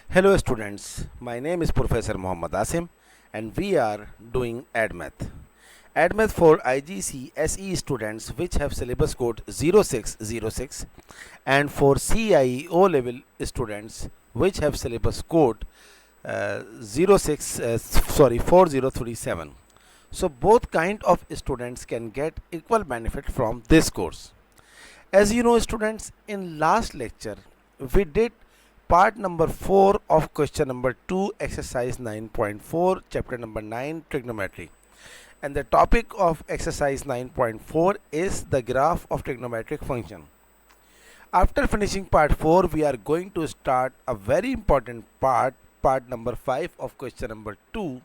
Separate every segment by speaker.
Speaker 1: Hello students, my name is Professor Muhammad Asim and we are doing ADMath. ADMath for IGCSE students which have syllabus code 0606 and for CIE O level students which have syllabus code 4037. So both kind of students can get equal benefit from this course. As you know students, in last lecture we did part number 4 of question number 2 exercise 9.4 chapter number 9 trigonometry, and the topic of exercise 9.4 is the graph of trigonometric function. After finishing part 4 we are going to start a very important part number 5 of question number 2.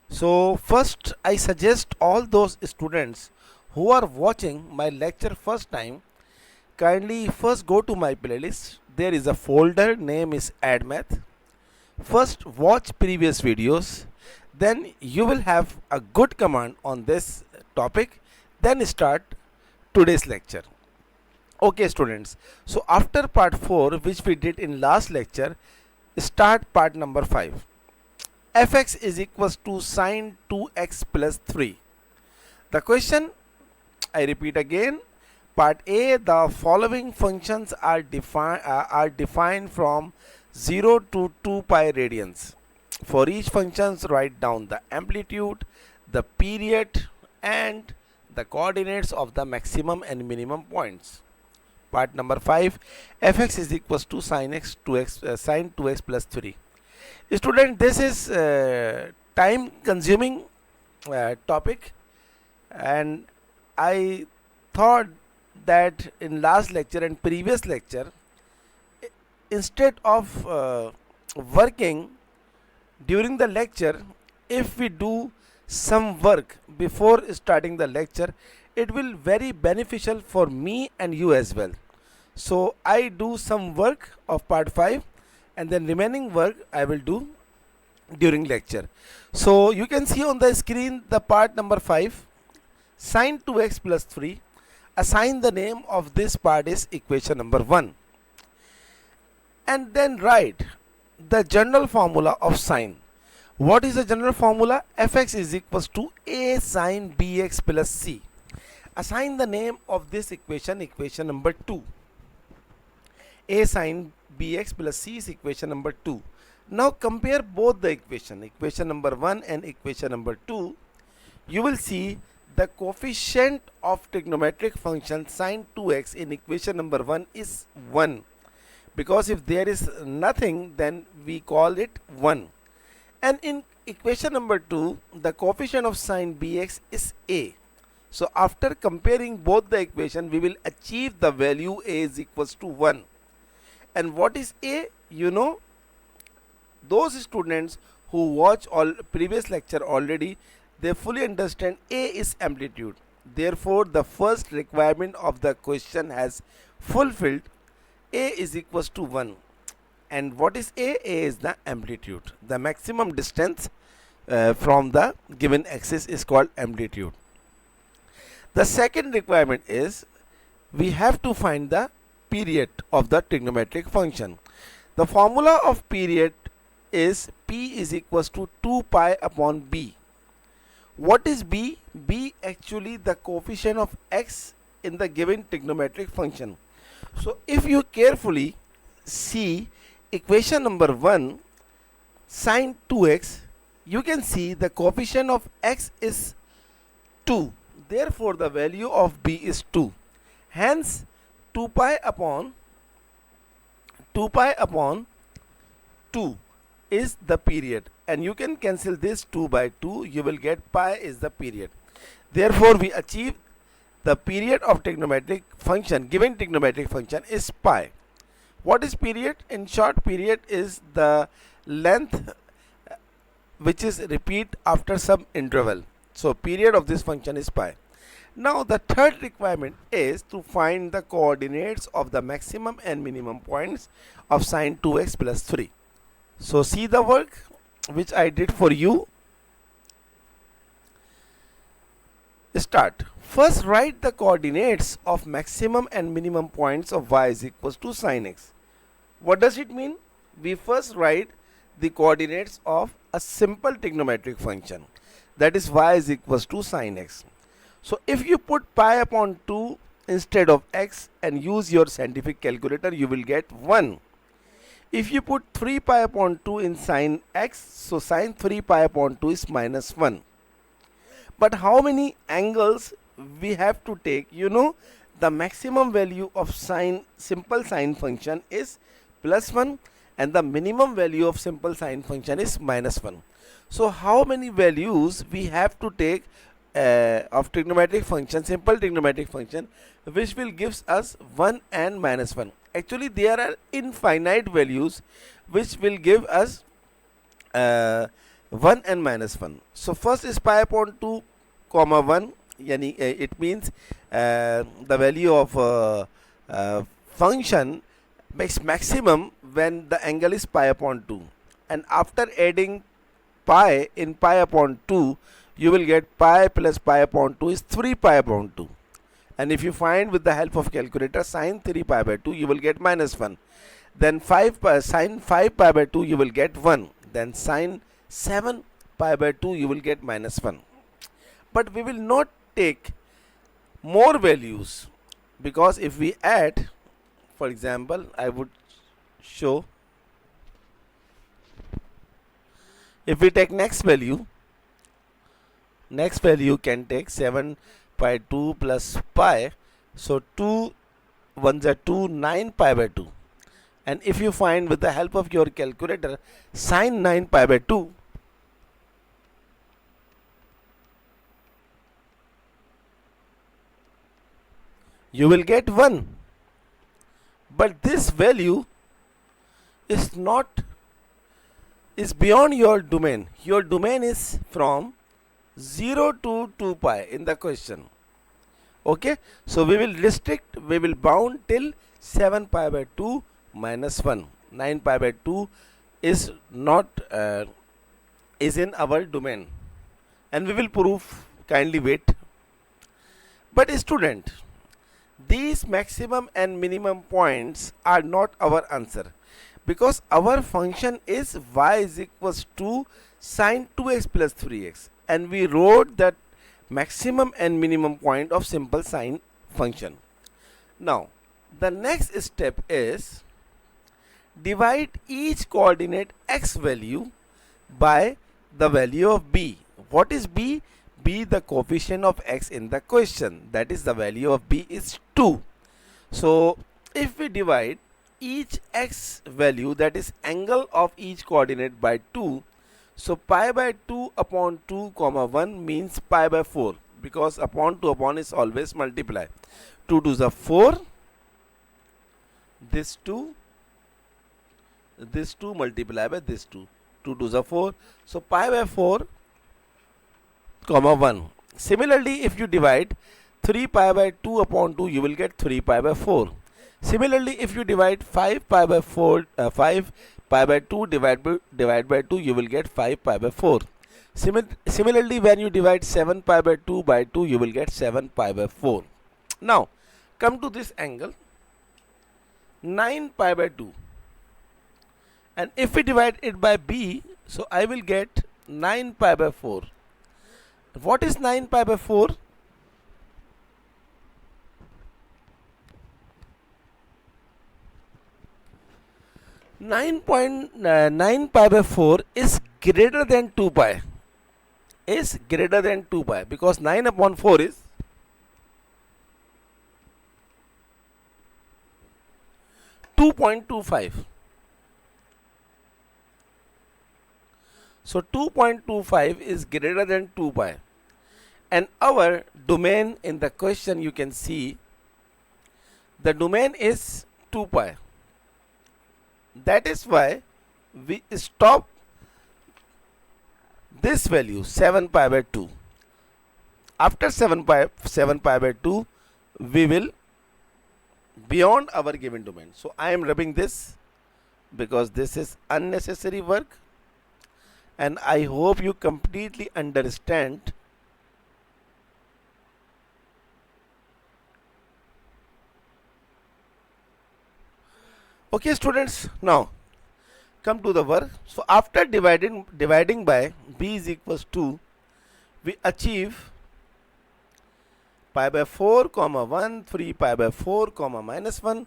Speaker 1: So first I suggest all those students who are watching my lecture first time, kindly first go to my playlist. There is a folder name is ADMath. First watch previous videos, then you will have a good command on this topic, then start today's lecture. Okay students, so after part 4 which we did in last lecture, start part number 5. Fx is equals to sine 2x plus 3. The question, I repeat again, part A, the following functions are defined from 0 to 2 pi radians. For each functions write down the amplitude, the period and the coordinates of the maximum and minimum points. Part number 5, fx is equals to sine 2x plus 3. Student, this is time consuming topic, and I thought that in last lecture and previous lecture, instead of working during the lecture, if we do some work before starting the lecture, it will very beneficial for me and you as well. So I do some work of part 5 and then remaining work I will do during lecture. So you can see on the screen the part number 5, sine 2x plus 3. Assign the name of this part is equation number 1, and then write the general formula of sine. What is the general formula? Fx is equals to a sine bx plus c. Assign the name of this equation number 2. A sine bx plus c is equation number 2. Now compare both the equation number 1 and equation number 2. You will see the coefficient of trigonometric function sine 2x in equation number 1 is 1, because if there is nothing then we call it 1. And in equation number 2 the coefficient of sine bx is a. So after comparing both the equation we will achieve the value a is equals to 1. And what is a? You know, those students who watch all previous lecture already, they fully understand a is amplitude. Therefore the first requirement of the question has fulfilled. A is equals to 1. And what is a? A is the amplitude. The maximum distance from the given axis is called amplitude. The second requirement is we have to find the period of the trigonometric function. The formula of period is p is equals to 2 pi upon b. What is b? B actually the coefficient of x in the given trigonometric function. So if you carefully see equation number 1 sine 2x, you can see the coefficient of x is 2. Therefore the value of b is 2. Hence 2 pi upon 2 is the period, and you can cancel this 2 by 2, you will get pi is the period. Therefore we achieve the period of trigonometric function, given trigonometric function is pi. What is period? In short, period is the length which is repeat after some interval. So period of this function is pi. Now the third requirement is to find the coordinates of the maximum and minimum points of sine 2x plus 3. So see the work which I did for you. Start. First write the coordinates of maximum and minimum points of y is equals to sine x. What does it mean? We first write the coordinates of a simple trigonometric function, that is y is equals to sine x. So if you put pi upon 2 instead of x and use your scientific calculator, you will get 1. If you put 3 pi upon 2 in sine x, so sine 3 pi upon 2 is minus 1. But how many angles we have to take? You know, the maximum value of simple sine function is plus 1 and the minimum value of simple sine function is minus 1. So how many values we have to take of trigonometric function, simple trigonometric function, which will gives us 1 and minus 1. Actually there are infinite values which will give us 1 and minus 1. So first is pi upon 2 comma 1, yani it means the value of function makes maximum when the angle is pi upon 2, and after adding pi in pi upon 2 you will get pi plus pi upon 2 is 3 pi upon 2, and if you find with the help of calculator sine 3 pi by 2 you will get minus 1. Then sine 5 pi by 2 you will get 1. Then sine 7 pi by 2 you will get minus 1. But we will not take more values, because if we add, for example, I would show, if we take next value can take 7 pi 2 plus pi, so 2 1s are 2, 9 pi by 2, and if you find with the help of your calculator sine 9 pi by 2, you will get 1. But this value is beyond your domain. Your domain is from 0 to 2 pi in the question. Okay, so we will bound till 7 pi by 2 minus 1. 9 pi by 2 is not is in our domain, and we will prove. Kindly wait. But student, these maximum and minimum points are not our answer, because our function is y is equals to sine 2x plus 3x, and we wrote that maximum and minimum point of simple sine function. Now the next step is divide each coordinate x value by the value of b. What is b? B, the coefficient of x in the question, that is the value of b is 2. So if we divide each x value, that is angle of each coordinate, by 2, so pi by 2 upon 2 comma 1 means pi by 4, because upon to upon is always multiply. 2 to the 4, this 2 multiply by this 2, 2 to the 4, so pi by 4 comma 1. Similarly, if you divide 3 pi by 2 upon 2, you will get 3 pi by 4. Similarly, if you divide 5 pi by 2 divide by 2, you will get 5 pi by 4. Similarly, when you divide 7 pi by 2, you will get 7 pi by 4. Now, come to this angle 9 pi by 2, and if we divide it by b, so I will get 9 pi by 4. What is 9 pi by 4? Nine pi by 4 is greater than 2 pi. Is greater than 2 pi, because 9 upon 4 is 2.25. So 2.25 is greater than 2 pi, and our domain in the question, you can see the domain is 2 pi. That is why we stop this value 7 pi by 2. After 7 pi by 2, we will beyond our given domain. So I am rubbing this because this is unnecessary work, and I hope you completely understand Okay students, now come to the work. So after dividing by b is equals to, we achieve pi by 4 comma 1, 3 pi by 4 comma minus 1,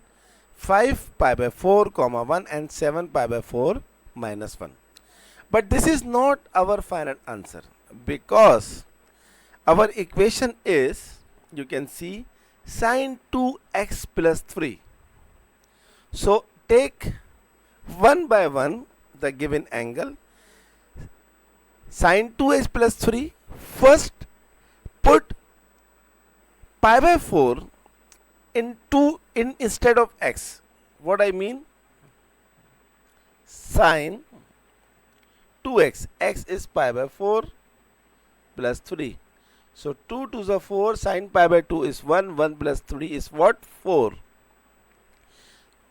Speaker 1: 5 pi by 4 comma 1 and 7 pi by 4 minus 1. But this is not our final answer, because our equation is, you can see, sine 2x plus 3. So take one by one the given angle, sine 2x plus 3. First put pi by 4 in instead of x. What I mean? Sine 2x, x is pi by 4 plus 3. So 2 to the 4, sine pi by 2 is 1, 1 plus 3 is what? 4.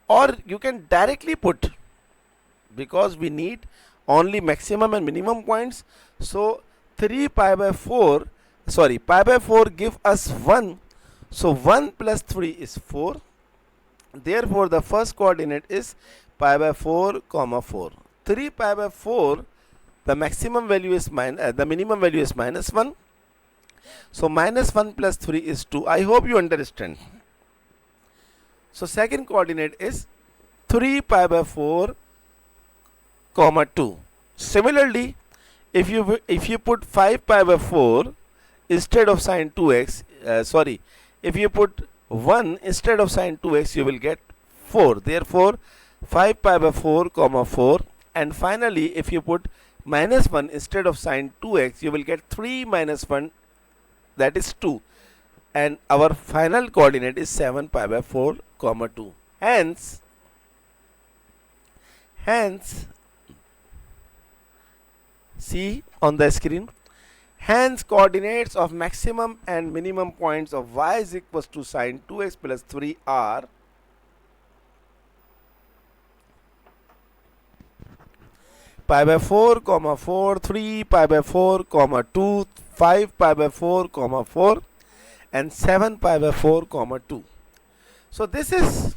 Speaker 1: Or you can directly put, because we need only maximum and minimum points. So 3 pi by 4, pi by 4 give us 1. So 1 plus 3 is 4. Therefore the first coordinate is pi by 4 comma 4. 3 pi by 4, the maximum value is the minimum value is minus 1. So minus 1 plus 3 is 2. I hope you understand. So second coordinate is 3 pi by 4 comma 2. Similarly, if you put 5 pi by 4 instead of sine 2x, if you put 1 instead of sine 2x, you will get 4. Therefore 5 pi by 4 comma 4. And finally, if you put minus 1 instead of sine 2x, you will get 3 minus 1, that is 2. And our final coordinate is 7 pi by 4 comma 2. Hence see on the screen, hence coordinates of maximum and minimum points of y is equals to sine 2x plus 3 are pi by 4 comma 4, 3 pi by 4 comma 2, 5 pi by 4 comma 4 and 7 pi by 4 comma 2. So this is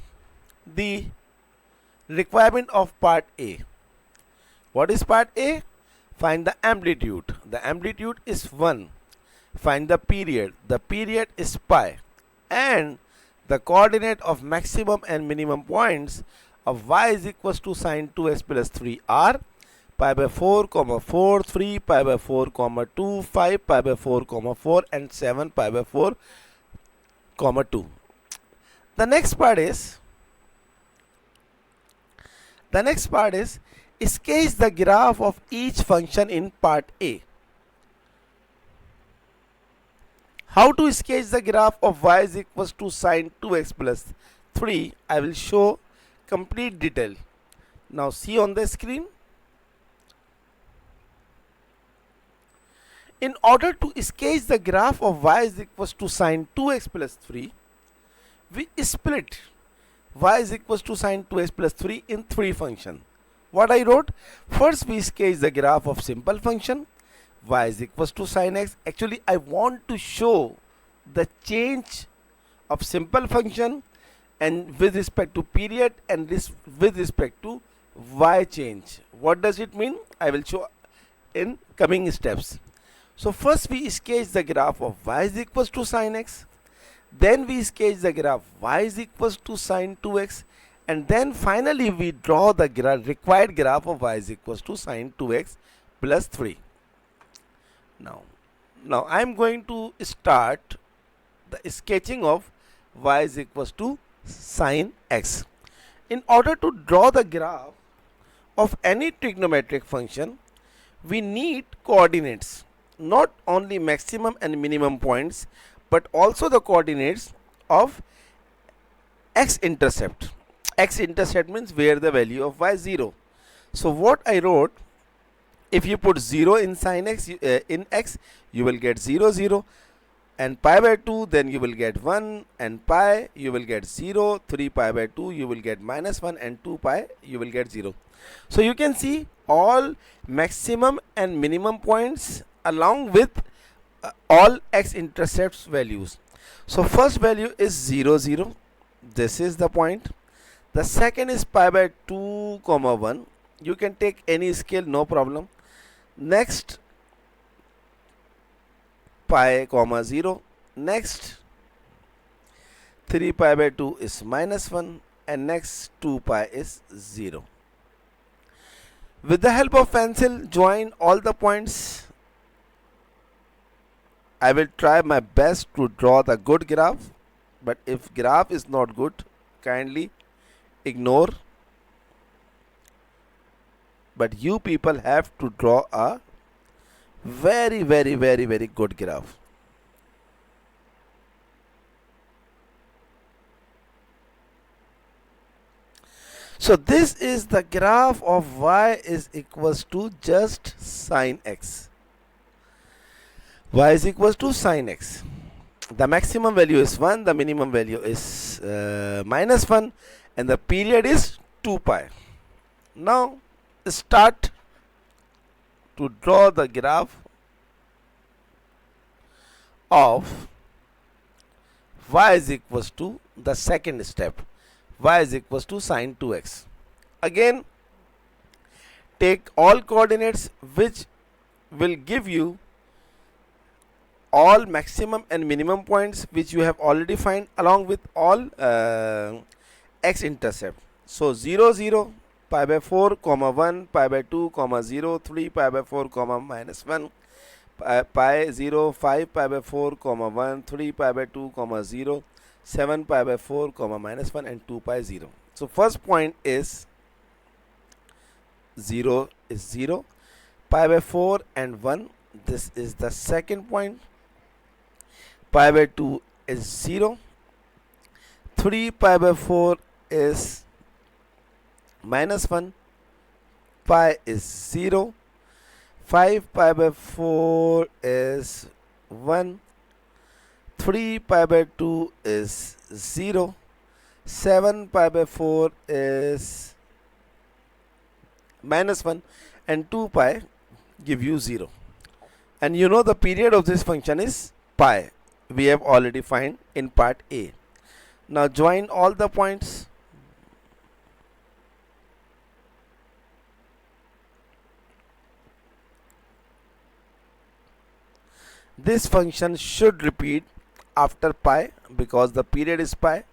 Speaker 1: the requirement of part A. What is part A? Find the amplitude. The amplitude is 1. Find the period. The period is pi. And the coordinate of maximum and minimum points of y is equals to sine 2x plus 3 are pi by 4 comma 4, 3 pi by 4 comma 2, 5 pi by 4 comma 4 and 7 pi by 4 comma 2. The next part is sketch the graph of each function in part A. How to sketch the graph of y is equals to sine 2x plus 3? I will show complete detail. Now see on the screen. In order to sketch the graph of y is equals to sine 2x plus 3, we split y is equals to sine 2x plus 3 in 3 functions. What I wrote? First we sketch the graph of simple function y is equals to sine x. Actually I want to show the change of simple function and with respect to period and this with respect to y change. What does it mean? I will show in coming steps. So first we sketch the graph of y is equals to sine x. Then we sketch the graph y is equals to sine 2x. And then finally we draw the required graph of y is equals to sine 2x plus 3. Now I am going to start the sketching of y is equals to sine x. In order to draw the graph of any trigonometric function, we need coordinates, not only maximum and minimum points, but also the coordinates of x-intercept. X-intercept means where the value of y is 0. So what I wrote, if you put 0 in sine x, in x, you will get 0, 0. And pi by 2, then you will get 1. And pi, you will get 0. 3 pi by 2, you will get minus 1. And 2 pi, you will get 0. So you can see all maximum and minimum points along with all x-intercepts values. So first value is 0, 0. This is the point. The second is pi by 2 comma 1. You can take any scale, no problem. Next pi comma 0. Next 3 pi by 2 is minus 1, and next 2 pi is 0. With the help of pencil, join all the points. I will try my best to draw the good graph, but if graph is not good, kindly ignore. But you people have to draw a very good graph. So this is the graph of y is equals to just sine x. Y is equals to sine x. The maximum value is 1, the minimum value is minus 1, and the period is 2 pi. Now start to draw the graph of y is equals to the second step. Y is equals to sine 2x. Again, take all coordinates which will give you all maximum and minimum points which you have already find, along with all x-intercept. So 0 0, pi by 4 comma 1, pi by 2 comma 0, 3 pi by 4 comma minus 1, pi 0, 5 pi by 4 comma 1, 3 pi by 2 comma 0, 7 pi by 4 comma minus 1, and 2 pi 0. So first point is 0 is 0, pi by 4 and 1. This is the second point. Pi by 2 is 0, 3 pi by 4 is minus 1, pi is 0, 5 pi by 4 is 1, 3 pi by 2 is 0, 7 pi by 4 is minus 1, and 2 pi give you 0. And you know the period of this function is pi. We have already find in part A. Now join all the points. This function should repeat after pi because the period is pi.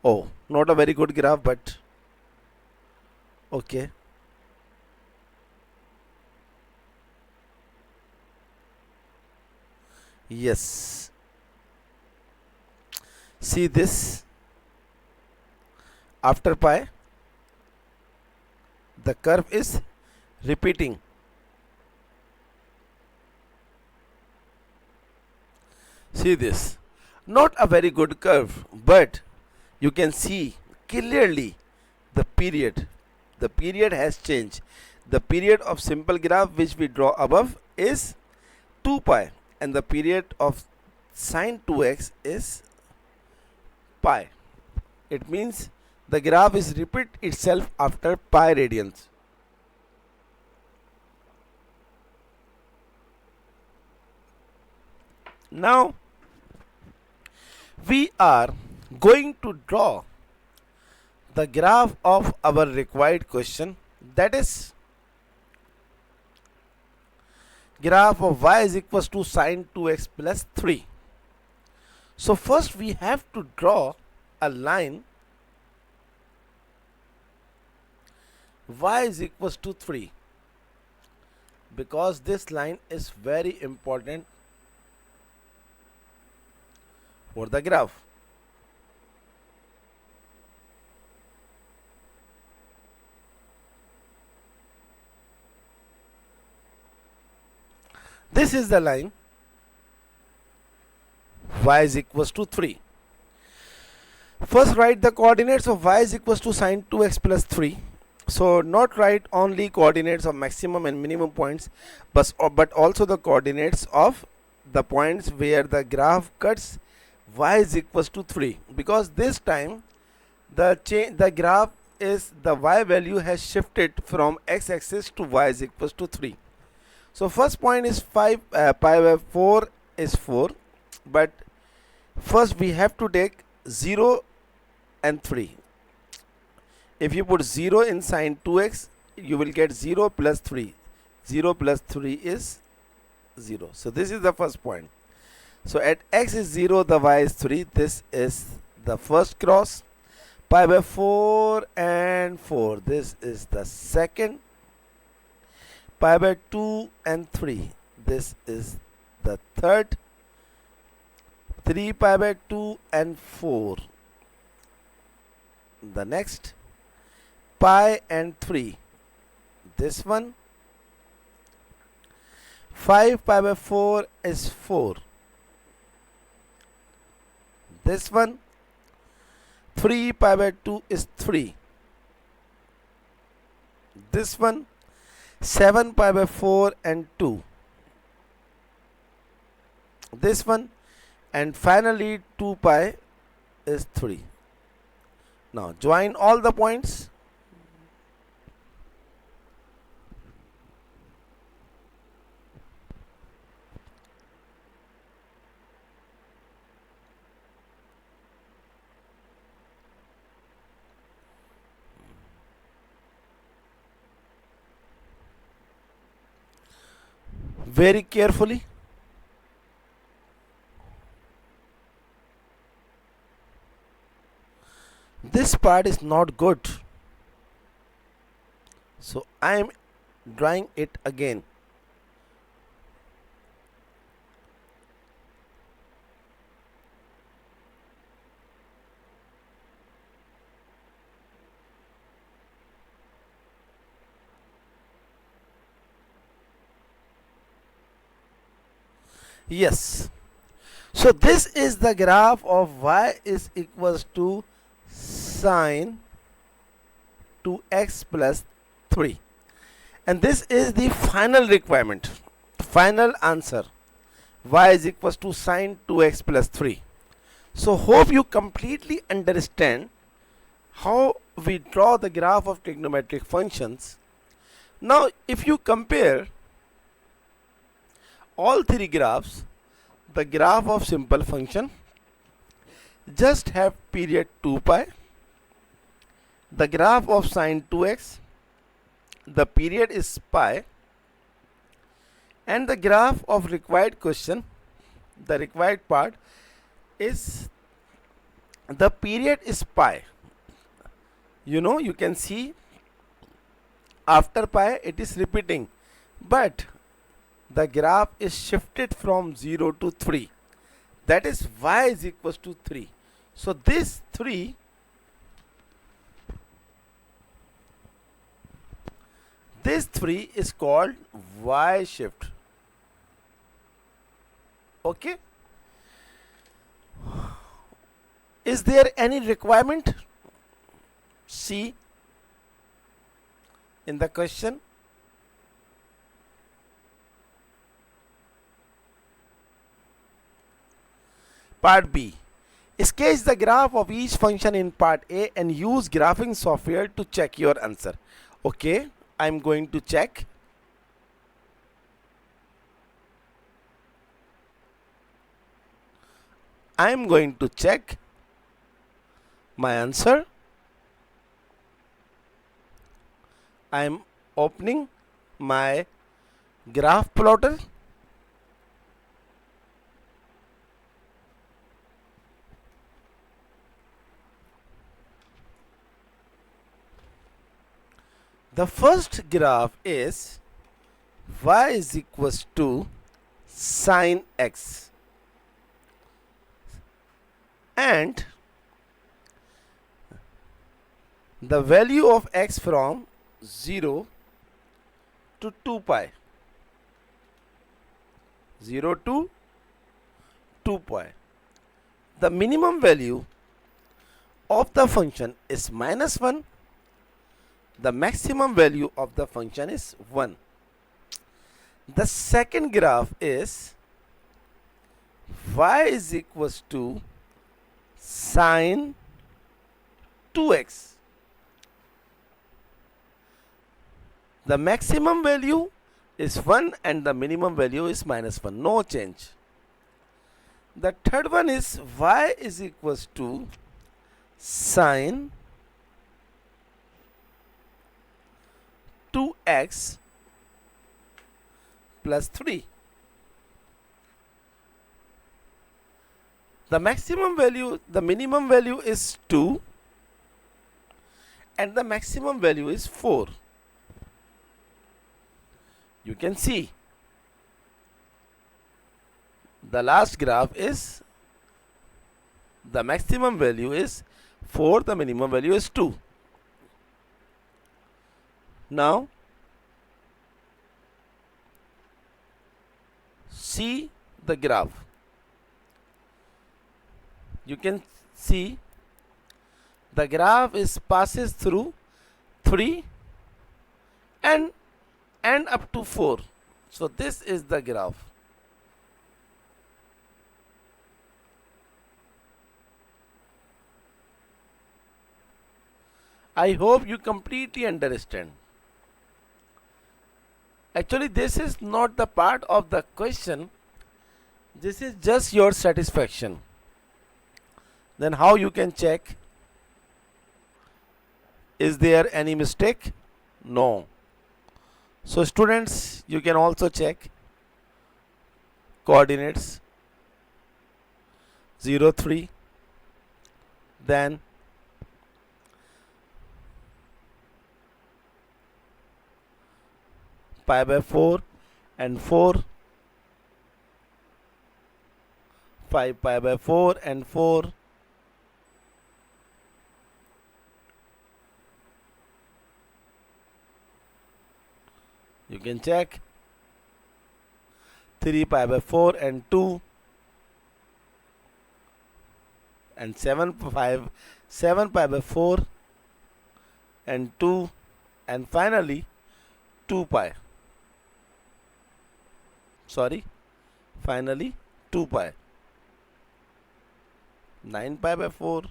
Speaker 1: Oh, not a very good graph, but okay. Yes. See this? After pi, the curve is repeating. See this? Not a very good curve, but you can see clearly the period. The period has changed. The period of simple graph which we draw above is 2 pi, and the period of sine 2x is pi. It means the graph is repeat itself after pi radians. Now we are going to draw the graph of our required question, that is graph of y is equals to sine 2x plus 3. So first we have to draw a line y is equals to 3, because this line is very important for the graph. This is the line y is equals to 3. First write the coordinates of y is equals to sine 2x plus 3. So not write only coordinates of maximum and minimum points, but also the coordinates of the points where the graph cuts y is equals to 3, because this time the graph is the y value has shifted from x-axis to y is equals to 3. So first point is 5 pi by 4 is 4, but First we have to take 0 and 3. If you put 0 in sine 2x, you will get 0 plus 3. 0 plus 3 is 0. So this is the first point. So at x is 0, the y is 3. This is the first cross. Pi by 4 and 4. This is the second. Pi by 2 and 3. This is the third. 3 pi by 2 and 4. The next. Pi and 3. This one. 5 pi by 4 is 4. This one. 3 pi by 2 is 3. This one. 7 pi by 4 and 2. This one. And finally 2 pi is 3. Now join all the points. Very carefully. This part is not good. So I am drawing it again. Yes. So this is the graph of y is equals to sine 2x plus 3. And this is the final requirement, final answer. Y is equals to sine 2x plus 3. So hope you completely understand how we draw the graph of trigonometric functions. Now if you compare all three graphs, the graph of simple function just have period 2 pi, the graph of sine 2x, the period is pi, and the graph of required question, the required part is the period is pi. You can see after pi it is repeating, but the graph is shifted from 0 to 3. That is y is equals to 3. So this 3 is called y shift. Okay. Is there any requirement? See in the question. Part B. Sketch the graph of each function in part A and use graphing software to check your answer. Okay, I'm going to check. I'm going to check my answer. I'm opening my graph plotter. The first graph is y is equals to sine x, and the value of x from 0 to 2 pi, 0 to 2 pi. The minimum value of the function is -1. The maximum value of the function is 1. The second graph is y is equals to sine 2x. The maximum value is 1 and the minimum value is -1. No change. The third one is y is equals to sine 2x plus 3. The minimum value is 2 and the maximum value is 4. You can see the last graph is the maximum value is 4, the minimum value is 2. Now see the graph. You can see the graph is passes through 3 and up to 4. So this is the graph. I hope you completely understand. Actually, this is not the part of the question. This is just your satisfaction. Then how you can check? Is there any mistake? No. So students, you can also check coordinates 0, 3, then pi by 4 and 4, 5 pi by 4 and 4, you can check 3 pi by 4 and 2, and 7 pi by 4 and 2, and finally 2 pi. Finally 2 pi. 9 pi by 4.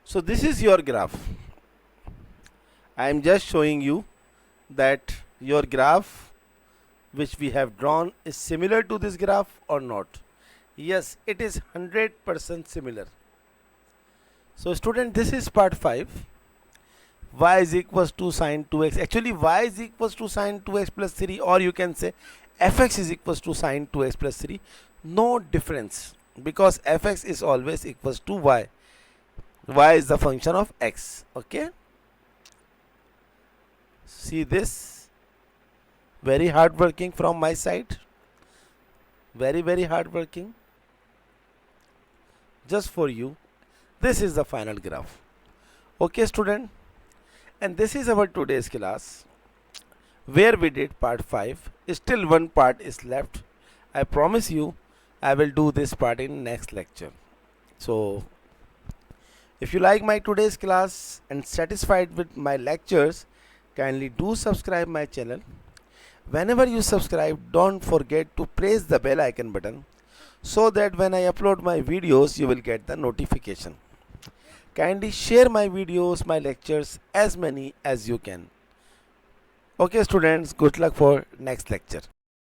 Speaker 1: So this is your graph. I am just showing you that your graph which we have drawn is similar to this graph or not. Yes, it is 100% similar. So student, this is part 5. Y is equals to sine 2x. Actually, y is equals to sine 2x plus 3, or you can say fx is equals to sine 2x plus 3. No difference, because fx is always equals to y. Y is the function of x. Okay. See this? Very hard working from my side. Very hard working. Just for you. This is the final graph. Okay, student. And this is our today's class, where we did part 5. Still one part is left. I promise you I will do this part in next lecture. So if you like my today's class and satisfied with my lectures, kindly do subscribe my channel. Whenever you subscribe, don't forget to press the bell icon button so that when I upload my videos, you will get the notification. Kindly share my videos, my lectures, as many as you can. Okay students, good luck for next lecture.